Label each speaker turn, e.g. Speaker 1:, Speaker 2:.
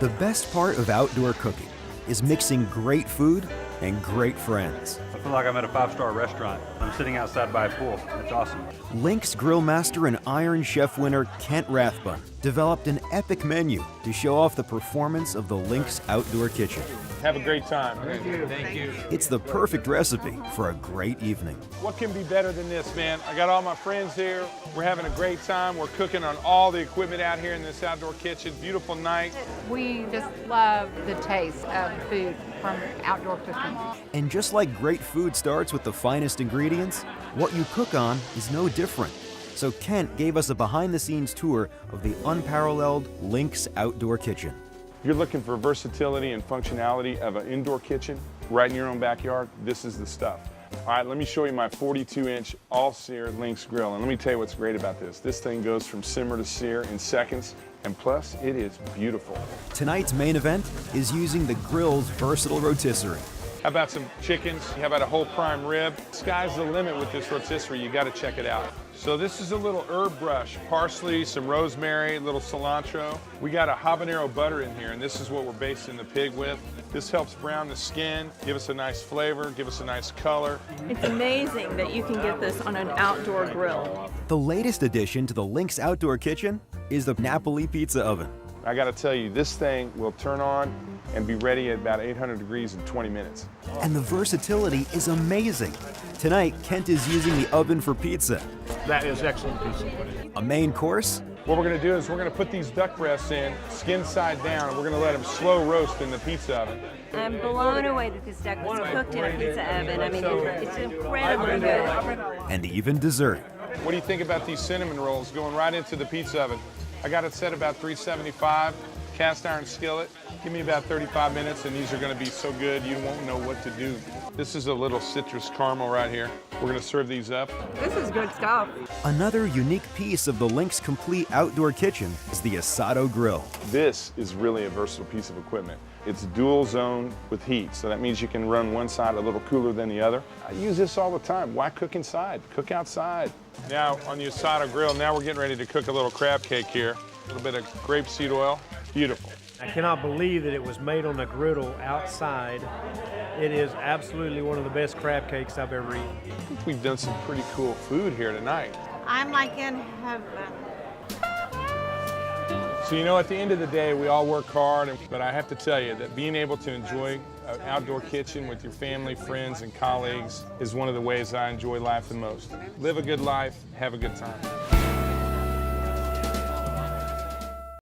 Speaker 1: The best part of outdoor cooking is mixing great food and great friends.
Speaker 2: I feel like I'm at a five-star restaurant. I'm sitting outside by a pool. It's awesome.
Speaker 1: Lynx Grill Master and Iron Chef winner Kent Rathbun developed an epic menu to show off the performance of the Lynx Outdoor Kitchen.
Speaker 3: Have a great time.
Speaker 4: Thank you. Thank you.
Speaker 1: It's the perfect recipe for a great evening.
Speaker 3: What can be better than this, man? I got all my friends here. We're having a great time. We're cooking on all the equipment out here in this outdoor kitchen. Beautiful night.
Speaker 5: We just love the taste of food from outdoor cooking.
Speaker 1: And just like great food starts with the finest ingredients, what you cook on is no different. So Kent gave us a behind-the-scenes tour of the unparalleled Lynx Outdoor Kitchen.
Speaker 3: You're looking for versatility and functionality of an indoor kitchen right in your own backyard. This is the stuff. All right, let me show you my 42-inch all-sear Lynx grill. And let me tell you what's great about this. This thing goes from simmer to sear in seconds, and plus, it is beautiful.
Speaker 1: Tonight's main event is using the grill's versatile rotisserie.
Speaker 3: How about some chickens? How about a whole prime rib? Sky's the limit with this rotisserie. You got to check it out. So this is a little herb brush, parsley, some rosemary, a little cilantro. We got a habanero butter in here, and this is what we're basting the pig with. This helps brown the skin, give us a nice flavor, give us a nice color.
Speaker 6: It's amazing that you can get this on an outdoor grill.
Speaker 1: The latest addition to the Lynx Outdoor Kitchen is the Napoli pizza oven.
Speaker 3: I got to tell you, this thing will turn on and be ready at about 800 degrees in 20 minutes.
Speaker 1: And the versatility is amazing. Tonight, Kent is using the oven for pizza.
Speaker 4: That is excellent pizza.
Speaker 1: A main course,
Speaker 3: What we're going to do is we're going to put these duck breasts in, skin side down, and we're going to let them slow roast in the pizza oven.
Speaker 7: I'm blown away that this duck was cooked in a pizza oven. I mean, it's incredibly good.
Speaker 1: and even dessert.
Speaker 3: What do you think about these cinnamon rolls going right into the pizza oven? I got it set about 375, cast iron skillet. Give me about 35 minutes and these are going to be so good you won't know what to do. This is a little citrus caramel right here. We're going to serve these up.
Speaker 6: This is good stuff.
Speaker 1: Another unique piece of the Lynx Complete Outdoor Kitchen is the Asado Grill.
Speaker 3: This is really a versatile piece of equipment. It's dual zone with heat, so that means you can run one side a little cooler than the other. I use this all the time. Why cook inside? Cook outside. Now on the Asado Grill, now we're getting ready to cook a little crab cake here. A little bit of grapeseed oil. Beautiful.
Speaker 8: I cannot believe that it was made on a griddle outside. It is absolutely one of the best crab cakes I've ever eaten.
Speaker 3: I think we've done some pretty cool food here tonight.
Speaker 7: I'm like in heaven.
Speaker 3: So you know, at the end of the day, we all work hard, but I have to tell you that being able to enjoy an outdoor kitchen with your family, friends, and colleagues is one of the ways I enjoy life the most. Live a good life, have a good time.